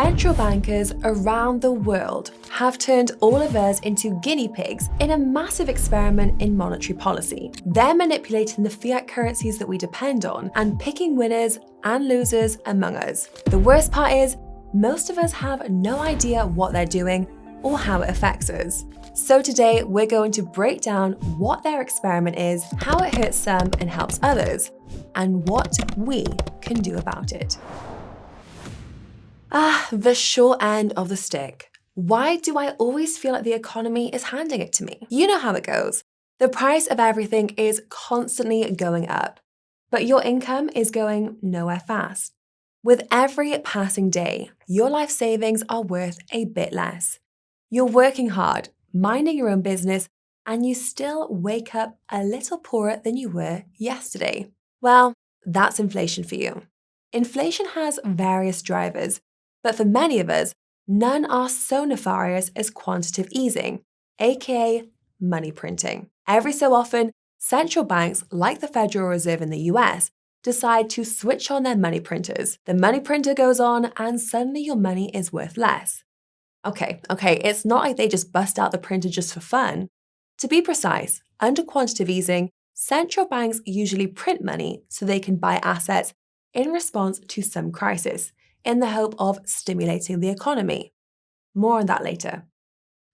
Central bankers around the world have turned all of us into guinea pigs in a massive experiment in monetary policy. They're manipulating the fiat currencies that we depend on and picking winners and losers among us. The worst part is, most of us have no idea what they're doing or how it affects us. So today, we're going to break down what their experiment is, how it hurts some and helps others, and what we can do about it. The short end of the stick. Why do I always feel like the economy is handing it to me? You know how it goes. The price of everything is constantly going up, but your income is going nowhere fast. With every passing day, your life savings are worth a bit less. You're working hard, minding your own business, and you still wake up a little poorer than you were yesterday. Well, that's inflation for you. Inflation has various drivers, but for many of us, none are so nefarious as quantitative easing, aka money printing. Every so often, central banks, like the Federal Reserve in the US, decide to switch on their money printers. The money printer goes on and suddenly your money is worth less. Okay, it's not like they just bust out the printer just for fun. To be precise, under quantitative easing, central banks usually print money so they can buy assets in response to some crisis, in the hope of stimulating the economy. More on that later.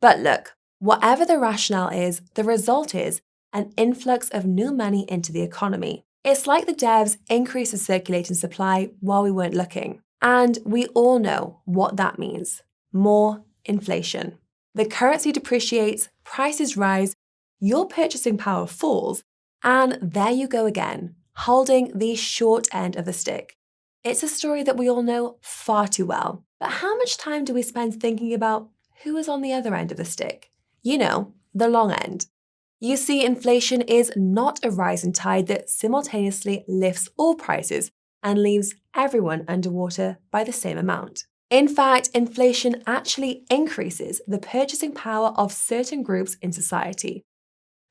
But look, whatever the rationale is, the result is an influx of new money into the economy. It's like the devs increased the circulating supply while we weren't looking. And we all know what that means. More inflation. The currency depreciates, prices rise, your purchasing power falls, and there you go again, holding the short end of the stick. It's a story that we all know far too well. But how much time do we spend thinking about who is on the other end of the stick? You know, the long end. You see, inflation is not a rising tide that simultaneously lifts all prices and leaves everyone underwater by the same amount. In fact, inflation actually increases the purchasing power of certain groups in society.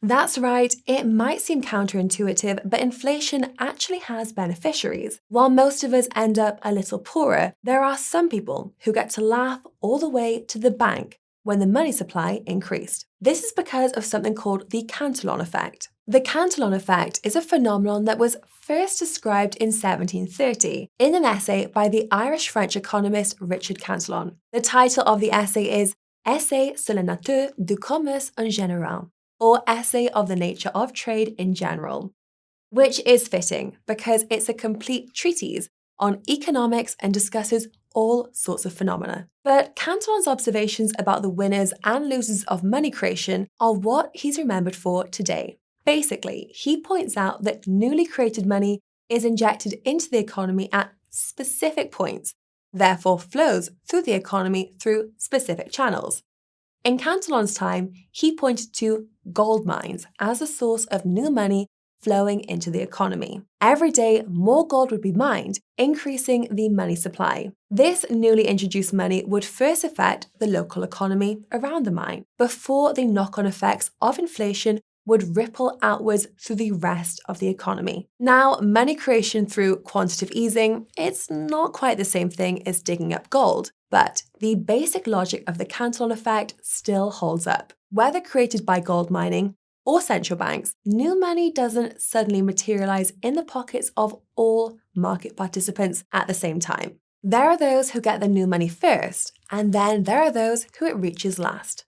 That's right, it might seem counterintuitive, but inflation actually has beneficiaries. While most of us end up a little poorer, there are some people who get to laugh all the way to the bank when the money supply increased. This is because of something called the Cantillon Effect. The Cantillon Effect is a phenomenon that was first described in 1730 in an essay by the Irish-French economist Richard Cantillon. The title of the essay is Essai sur la nature du commerce en général, or Essay of the Nature of Trade in General, which is fitting because it's a complete treatise on economics and discusses all sorts of phenomena. But Cantillon's observations about the winners and losers of money creation are what he's remembered for today. Basically, he points out that newly created money is injected into the economy at specific points, therefore flows through the economy through specific channels. In Cantillon's time, he pointed to gold mines as a source of new money flowing into the economy. Every day, more gold would be mined, increasing the money supply. This newly introduced money would first affect the local economy around the mine, before the knock-on effects of inflation would ripple outwards through the rest of the economy. Now, money creation through quantitative easing, it's not quite the same thing as digging up gold, but the basic logic of the Cantillon effect still holds up. Whether created by gold mining or central banks, new money doesn't suddenly materialize in the pockets of all market participants at the same time. There are those who get the new money first, and then there are those who it reaches last.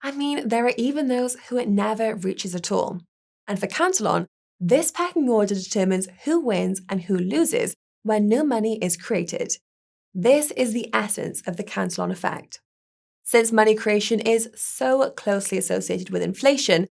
I mean, there are even those who it never reaches at all. And for Cantillon, this pecking order determines who wins and who loses when new money is created. This is the essence of the Cantillon effect. Since money creation is so closely associated with inflation,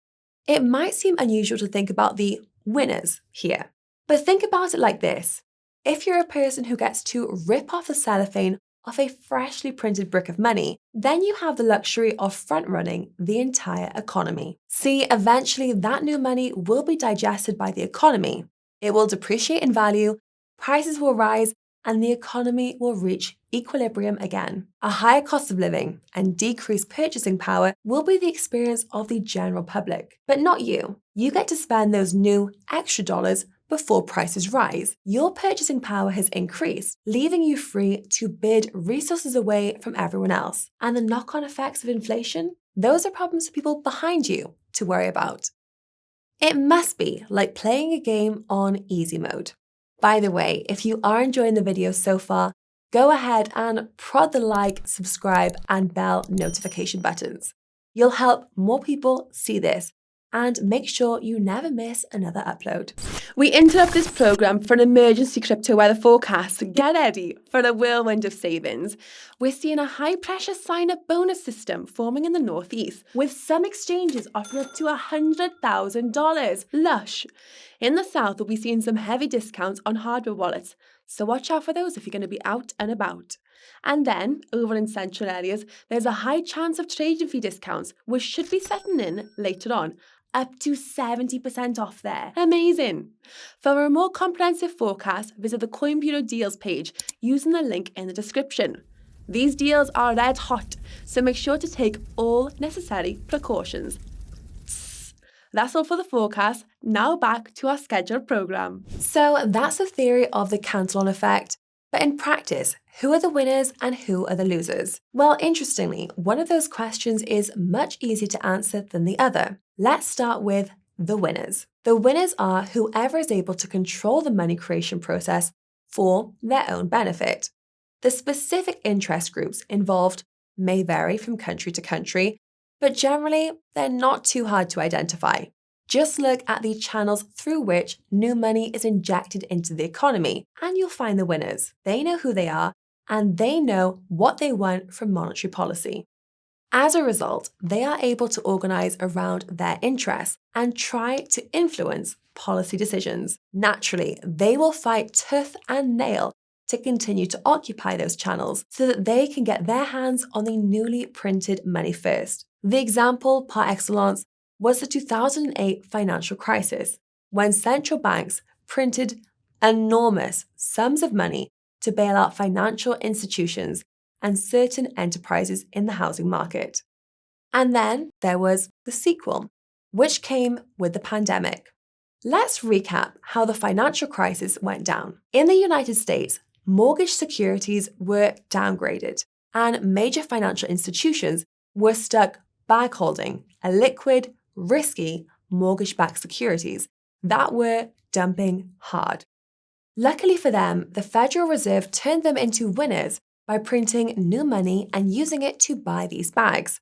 it might seem unusual to think about the winners here. But think about it like this. If you're a person who gets to rip off the cellophane off a freshly printed brick of money, then you have the luxury of front-running the entire economy. See, eventually that new money will be digested by the economy. It will depreciate in value, prices will rise, and the economy will reach equilibrium again. A higher cost of living and decreased purchasing power will be the experience of the general public, but not you. You get to spend those new extra dollars before prices rise. Your purchasing power has increased, leaving you free to bid resources away from everyone else. And the knock-on effects of inflation? Those are problems for people behind you to worry about. It must be like playing a game on easy mode. By the way, if you are enjoying the video so far, go ahead and prod the like, subscribe, and bell notification buttons. You'll help more people see this and make sure you never miss another upload. We interrupt this program for an emergency crypto weather forecast. Get ready for a whirlwind of savings. We're seeing a high-pressure sign-up bonus system forming in the Northeast, with some exchanges offering up to $100,000. Lush! In the South, we'll be seeing some heavy discounts on hardware wallets, so watch out for those if you're going to be out and about. And then, over in central areas, there's a high chance of trading fee discounts, which should be setting in later on. Up to 70% off there. Amazing! For a more comprehensive forecast, visit the Coin Bureau deals page using the link in the description. These deals are red hot, so make sure to take all necessary precautions. That's all for the forecast. Now back to our scheduled program. So that's the theory of the Cantillon Effect. But in practice, who are the winners and who are the losers? Well, interestingly, one of those questions is much easier to answer than the other. Let's start with the winners. The winners are whoever is able to control the money creation process for their own benefit. The specific interest groups involved may vary from country to country, but generally, they're not too hard to identify. Just look at the channels through which new money is injected into the economy, and you'll find the winners. They know who they are, and they know what they want from monetary policy. As a result, they are able to organize around their interests and try to influence policy decisions. Naturally, they will fight tooth and nail to continue to occupy those channels so that they can get their hands on the newly printed money first. The example par excellence was the 2008 financial crisis, when central banks printed enormous sums of money to bail out financial institutions and certain enterprises in the housing market. And then there was the sequel, which came with the pandemic. Let's recap how the financial crisis went down. In the United States, mortgage securities were downgraded, and major financial institutions were stuck backholding a liquid, risky mortgage-backed securities that were dumping hard. Luckily for them, the Federal Reserve turned them into winners by printing new money and using it to buy these bags.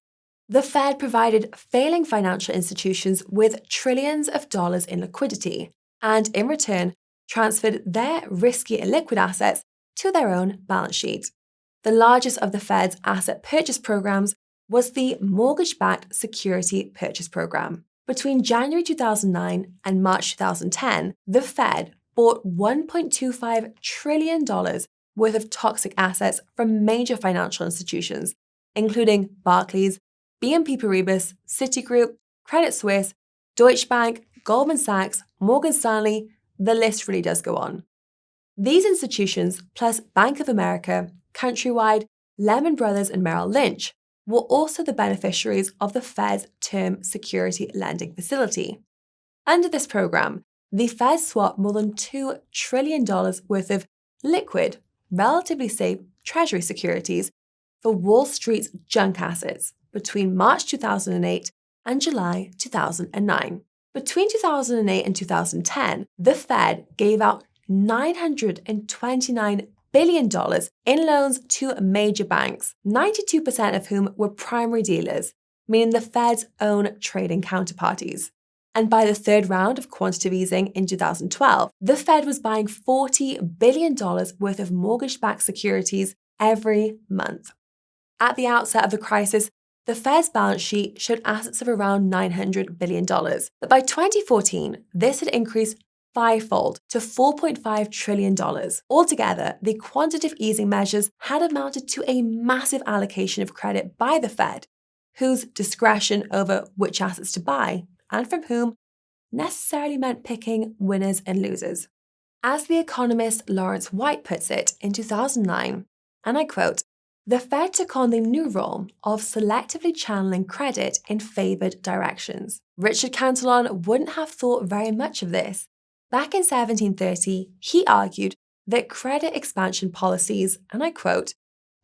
The Fed provided failing financial institutions with trillions of dollars in liquidity, and in return, transferred their risky illiquid assets to their own balance sheet. The largest of the Fed's asset purchase programs was the Mortgage-Backed Security Purchase Program. Between January 2009 and March 2010, the Fed bought $1.25 trillion worth of toxic assets from major financial institutions, including Barclays, BNP Paribas, Citigroup, Credit Suisse, Deutsche Bank, Goldman Sachs, Morgan Stanley. The list really does go on. These institutions, plus Bank of America, Countrywide, Lehman Brothers, and Merrill Lynch, were also the beneficiaries of the Fed's Term Security Lending Facility. Under this program, the Fed swapped more than $2 trillion worth of liquid, relatively safe Treasury securities for Wall Street's junk assets between March 2008 and July 2009. Between 2008 and 2010, the Fed gave out $929 billion in loans to major banks, 92% of whom were primary dealers, meaning the Fed's own trading counterparties. And by the third round of quantitative easing in 2012, the Fed was buying $40 billion worth of mortgage-backed securities every month. At the outset of the crisis, the Fed's balance sheet showed assets of around $900 billion. But by 2014, this had increased fivefold to $4.5 trillion. Altogether, the quantitative easing measures had amounted to a massive allocation of credit by the Fed, whose discretion over which assets to buy and from whom necessarily meant picking winners and losers. As the economist Lawrence White puts it in 2009, and I quote, "The Fed took on the new role of selectively channeling credit in favored directions." Richard Cantillon wouldn't have thought very much of this. Back in 1730, he argued that credit expansion policies, and I quote,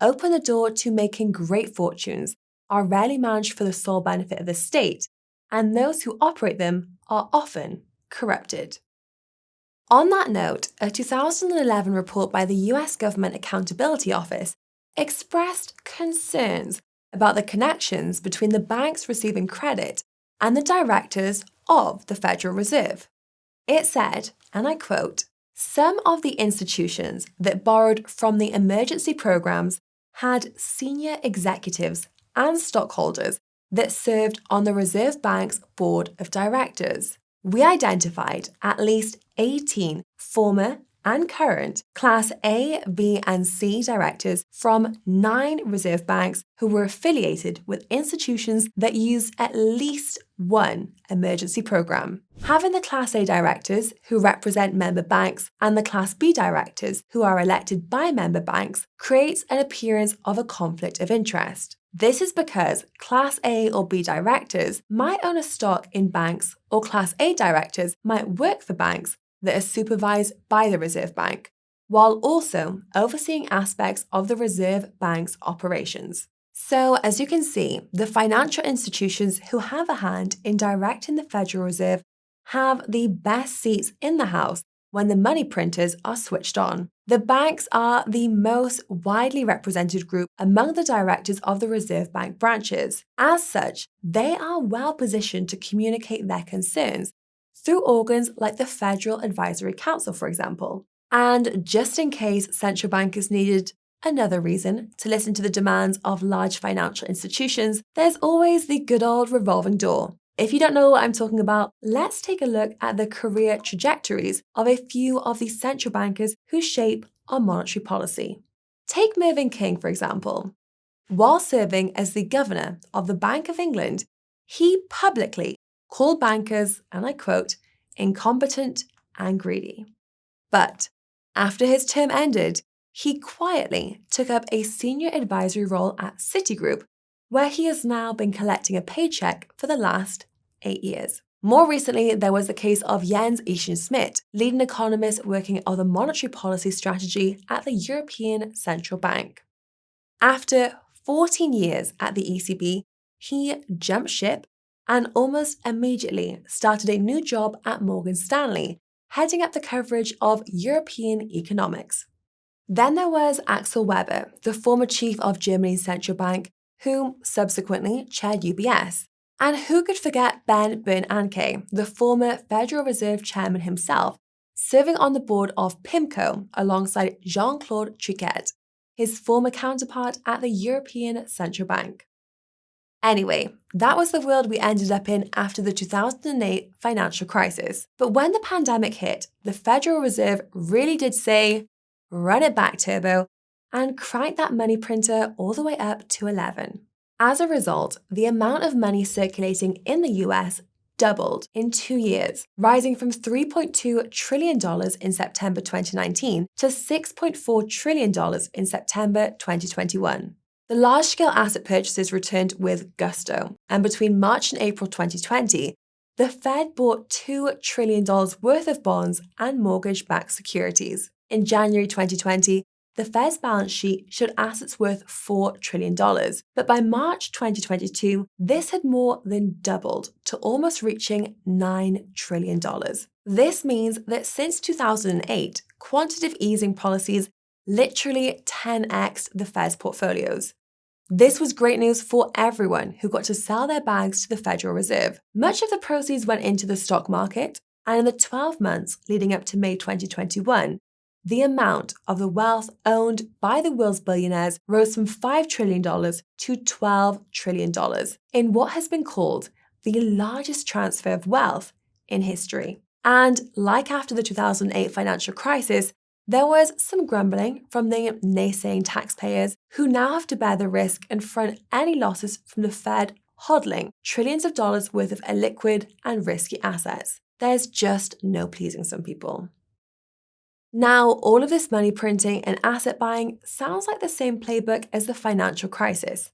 open the door to making great fortunes, are rarely managed for the sole benefit of the state, and those who operate them are often corrupted. On that note, a 2011 report by the US Government Accountability Office expressed concerns about the connections between the banks receiving credit and the directors of the Federal Reserve. It said, and I quote, some of the institutions that borrowed from the emergency programs had senior executives and stockholders that served on the Reserve Bank's board of directors. We identified at least 18 former and current Class A, B, and C directors from 9 reserve banks who were affiliated with institutions that used at least one emergency program. Having the Class A directors, who represent member banks, and the Class B directors, who are elected by member banks, creates an appearance of a conflict of interest. This is because Class A or B directors might own a stock in banks, or Class A directors might work for banks that are supervised by the Reserve Bank, while also overseeing aspects of the Reserve Bank's operations. So, as you can see, the financial institutions who have a hand in directing the Federal Reserve have the best seats in the House when the money printers are switched on. The banks are the most widely represented group among the directors of the Reserve Bank branches. As such, they are well positioned to communicate their concerns through organs like the Federal Advisory Council, for example. And just in case central bankers needed another reason to listen to the demands of large financial institutions, there's always the good old revolving door. If you don't know what I'm talking about, let's take a look at the career trajectories of a few of the central bankers who shape our monetary policy. Take Mervyn King, for example. While serving as the governor of the Bank of England, he publicly called bankers, and I quote, incompetent and greedy. But after his term ended, he quietly took up a senior advisory role at Citigroup, where he has now been collecting a paycheck for the last 8 years. More recently, there was the case of Jens Schmidt, leading economist working on the monetary policy strategy at the European Central Bank. After 14 years at the ECB, he jumped ship and almost immediately started a new job at Morgan Stanley, heading up the coverage of European economics. Then there was Axel Weber, the former chief of Germany's central bank, who subsequently chaired UBS. And who could forget Ben Bernanke, the former Federal Reserve chairman himself, serving on the board of PIMCO alongside Jean-Claude Trichet, his former counterpart at the European Central Bank. Anyway, that was the world we ended up in after the 2008 financial crisis. But when the pandemic hit, the Federal Reserve really did say, run it back, Turbo, and crank that money printer all the way up to 11. As a result, the amount of money circulating in the US doubled in 2 years, rising from $3.2 trillion in September 2019 to $6.4 trillion in September 2021. The large-scale asset purchases returned with gusto, and between March and April 2020, the Fed bought $2 trillion worth of bonds and mortgage-backed securities. In January 2020, the Fed's balance sheet showed assets worth $4 trillion, but by March 2022, this had more than doubled to almost reaching $9 trillion. This means that since 2008, quantitative easing policies literally 10x'd the Fed's portfolios. This was great news for everyone who got to sell their bags to the Federal Reserve. Much of the proceeds went into the stock market, and in the 12 months leading up to May 2021, the amount of the wealth owned by the world's billionaires rose from $5 trillion to $12 trillion in what has been called the largest transfer of wealth in history. And like after the 2008 financial crisis, there was some grumbling from the naysaying taxpayers who now have to bear the risk and front any losses from the Fed hodling trillions of dollars worth of illiquid and risky assets. There's just no pleasing some people. Now, all of this money printing and asset buying sounds like the same playbook as the financial crisis.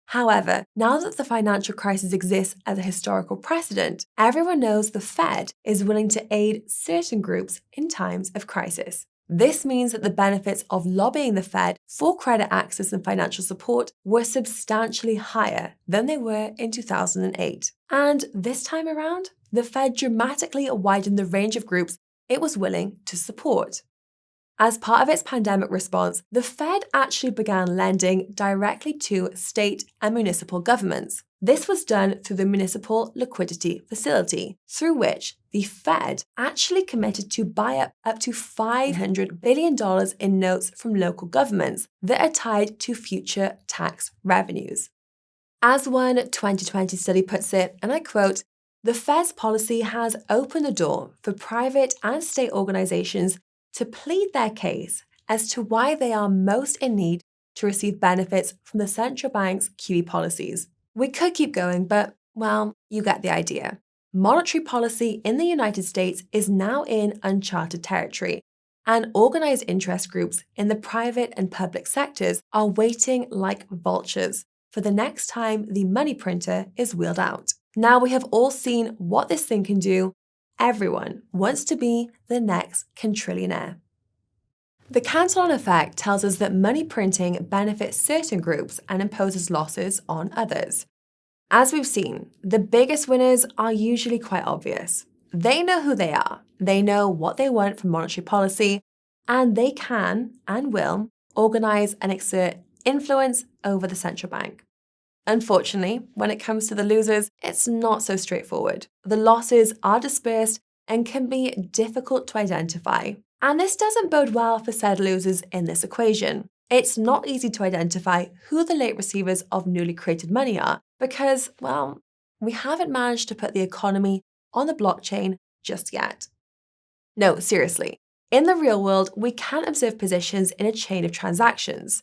However, now that the financial crisis exists as a historical precedent, everyone knows the Fed is willing to aid certain groups in times of crisis. This means that the benefits of lobbying the Fed for credit access and financial support were substantially higher than they were in 2008. And this time around, the Fed dramatically widened the range of groups it was willing to support. As part of its pandemic response, the Fed actually began lending directly to state and municipal governments. This was done through the Municipal Liquidity Facility, through which the Fed actually committed to buy up to $500 billion in notes from local governments that are tied to future tax revenues. As one 2020 study puts it, and I quote, "The Fed's policy has opened the door for private and state organizations to plead their case as to why they are most in need to receive benefits from the central bank's QE policies." We could keep going, but, well, you get the idea. Monetary policy in the United States is now in uncharted territory, and organized interest groups in the private and public sectors are waiting like vultures for the next time the money printer is wheeled out. Now we have all seen what this thing can do. Everyone wants to be the next quintrillionaire. The Cantillon Effect tells us that money printing benefits certain groups and imposes losses on others. As we've seen, the biggest winners are usually quite obvious. They know who they are, they know what they want from monetary policy, and they can and will organize and exert influence over the central bank. Unfortunately, when it comes to the losers, it's not so straightforward. The losses are dispersed and can be difficult to identify. And this doesn't bode well for said losers in this equation. It's not easy to identify who the late receivers of newly created money are because, well, we haven't managed to put the economy on the blockchain just yet. No, seriously. In the real world, we can observe positions in a chain of transactions.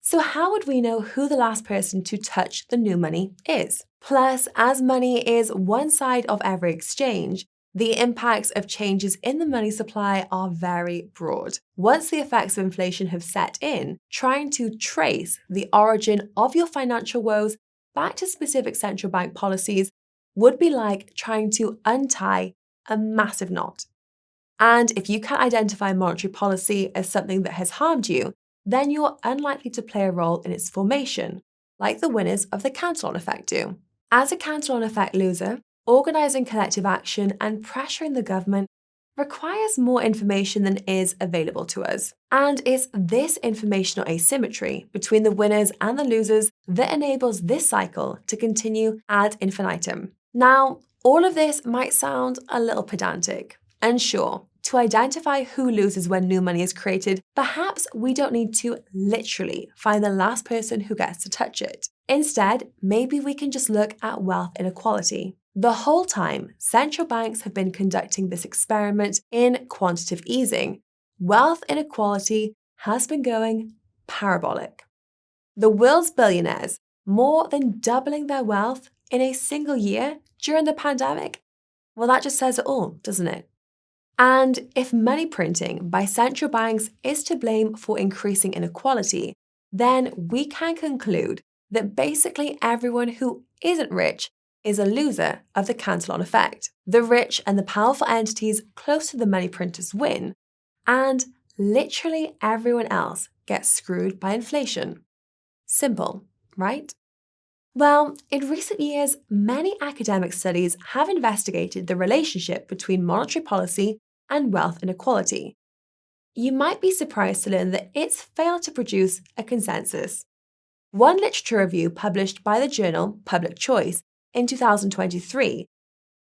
So how would we know who the last person to touch the new money is? Plus, as money is one side of every exchange, the impacts of changes in the money supply are very broad. Once the effects of inflation have set in, trying to trace the origin of your financial woes back to specific central bank policies would be like trying to untie a massive knot. And if you can't identify monetary policy as something that has harmed you, then you're unlikely to play a role in its formation, like the winners of the Cantillon Effect do. As a Cantillon Effect loser, organizing collective action and pressuring the government requires more information than is available to us. And it's this informational asymmetry between the winners and the losers that enables this cycle to continue ad infinitum. Now, all of this might sound a little pedantic, and sure, to identify who loses when new money is created, perhaps we don't need to literally find the last person who gets to touch it. Instead, maybe we can just look at wealth inequality. The whole time, central banks have been conducting this experiment in quantitative easing, wealth inequality has been going parabolic. The world's billionaires, more than doubling their wealth in a single year during the pandemic, well, that just says it all, doesn't it? And if money printing by central banks is to blame for increasing inequality, then we can conclude that basically everyone who isn't rich is a loser of the Cantillon Effect. The rich and the powerful entities close to the money printers win, and literally everyone else gets screwed by inflation. Simple, right? Well, in recent years, many academic studies have investigated the relationship between monetary policy and wealth inequality. You might be surprised to learn that it's failed to produce a consensus. One literature review published by the journal Public Choice in 2023,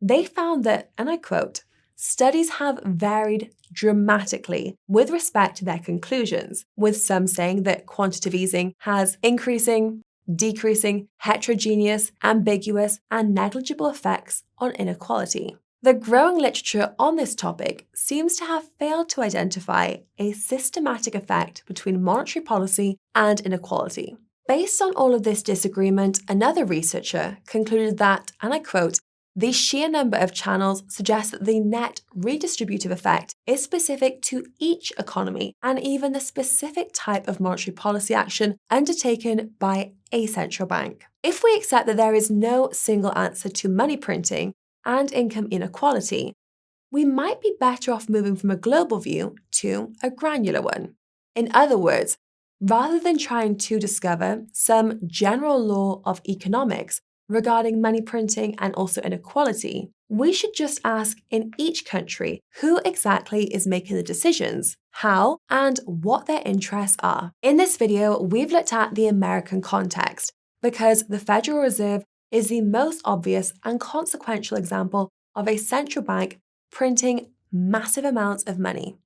they found that, and I quote, "Studies have varied dramatically with respect to their conclusions, with some saying that quantitative easing has increasing, decreasing, heterogeneous, ambiguous, and negligible effects on inequality." The growing literature on this topic seems to have failed to identify a systematic effect between monetary policy and inequality. Based on all of this disagreement, another researcher concluded that, and I quote, The sheer number of channels suggests that the net redistributive effect is specific to each economy and even the specific type of monetary policy action undertaken by a central bank. If we accept that there is no single answer to money printing and income inequality, we might be better off moving from a global view to a granular one. In other words, rather than trying to discover some general law of economics regarding money printing and also inequality, we should just ask in each country who exactly is making the decisions, how, and what their interests are. In this video, we've looked at the American context because the Federal Reserve is the most obvious and consequential example of a central bank printing massive amounts of money.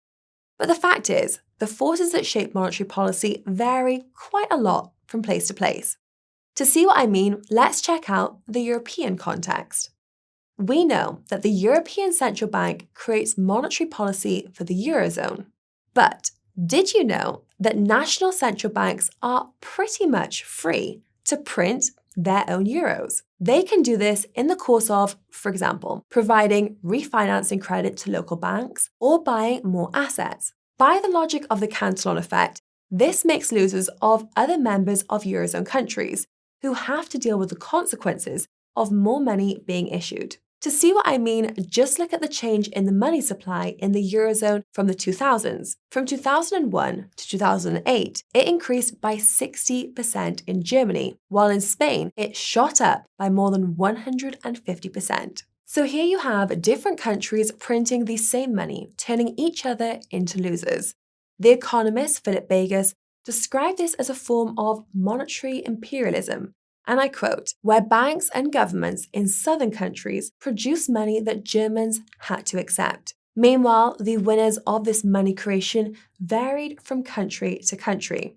But the fact is, the forces that shape monetary policy vary quite a lot from place to place. To see what I mean, let's check out the European context. We know that the European Central Bank creates monetary policy for the Eurozone. But did you know that national central banks are pretty much free to print their own euros? They can do this in the course of, for example, providing refinancing credit to local banks or buying more assets. By the logic of the Cantillon Effect, this makes losers of other members of Eurozone countries who have to deal with the consequences of more money being issued. To see what I mean, just look at the change in the money supply in the Eurozone from the 2000s. From 2001 to 2008, it increased by 60% in Germany, while in Spain, it shot up by more than 150%. So here you have different countries printing the same money, turning each other into losers. The economist Philip Vegas described this as a form of monetary imperialism, and I quote, where banks and governments in southern countries produce money that Germans had to accept. Meanwhile, the winners of this money creation varied from country to country.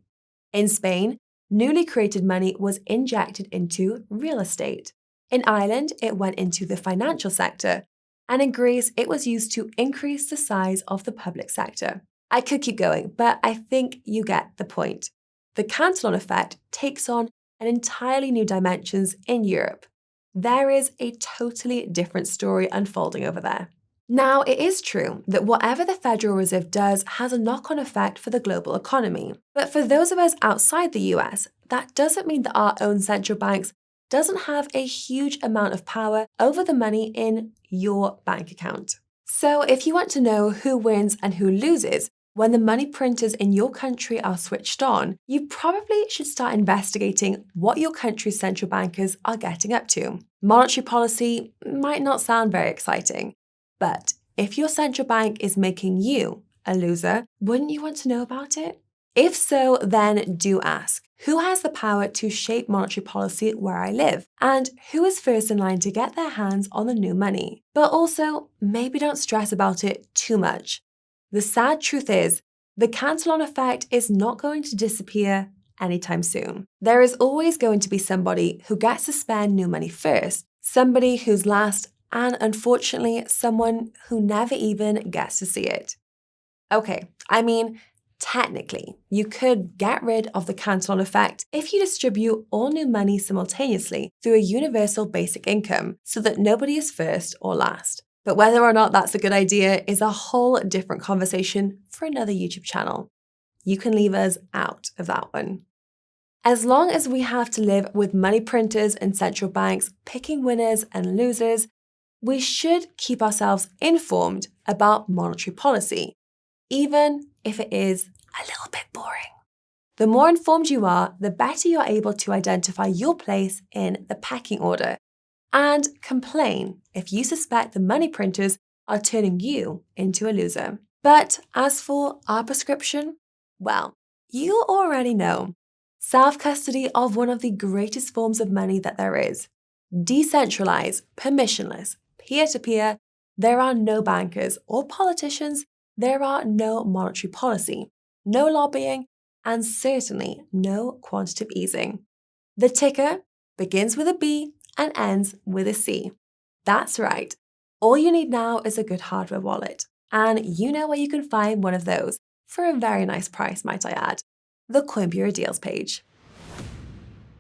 In Spain, newly created money was injected into real estate. In Ireland, it went into the financial sector, and in Greece, it was used to increase the size of the public sector. I could keep going, but I think you get the point. The Cantillon Effect takes on an entirely new dimensions in Europe. There is a totally different story unfolding over there. Now, it is true that whatever the Federal Reserve does has a knock-on effect for the global economy. But for those of us outside the US, that doesn't mean that our own central banks doesn't have a huge amount of power over the money in your bank account. So if you want to know who wins and who loses when the money printers in your country are switched on, you probably should start investigating what your country's central bankers are getting up to. Monetary policy might not sound very exciting, but if your central bank is making you a loser, wouldn't you want to know about it? If so, then do ask, who has the power to shape monetary policy where I live? And who is first in line to get their hands on the new money? But also, maybe don't stress about it too much. The sad truth is, the Cantillon Effect is not going to disappear anytime soon. There is always going to be somebody who gets to spend new money first, somebody who's last, and unfortunately, someone who never even gets to see it. Okay, I mean, technically, you could get rid of the Cantillon Effect if you distribute all new money simultaneously through a universal basic income so that nobody is first or last. But whether or not that's a good idea is a whole different conversation for another YouTube channel. You can leave us out of that one. As long as we have to live with money printers and central banks picking winners and losers, we should keep ourselves informed about monetary policy, even if it is a little bit boring. The more informed you are, the better you're able to identify your place in the pecking order and complain if you suspect the money printers are turning you into a loser. But as for our prescription, well, you already know. Self-custody of one of the greatest forms of money that there is. Decentralized, permissionless, peer-to-peer, there are no bankers or politicians, there are no monetary policy, no lobbying, and certainly no quantitative easing. The ticker begins with a B and ends with a C. That's right. All you need now is a good hardware wallet. And you know where you can find one of those for a very nice price, might I add. The Coin Bureau Deals page.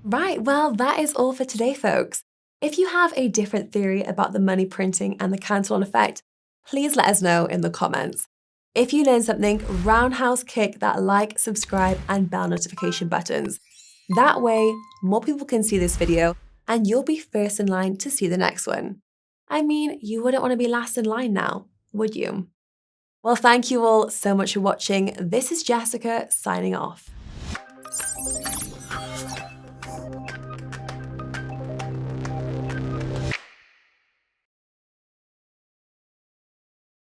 Right, well, that is all for today, folks. If you have a different theory about the money printing and the Cantillon effect, please let us know in the comments. If you learned something, roundhouse kick that like, subscribe, and bell notification buttons. That way, more people can see this video and you'll be first in line to see the next one. I mean, you wouldn't want to be last in line now, would you? Well, thank you all so much for watching. This is Jessica signing off.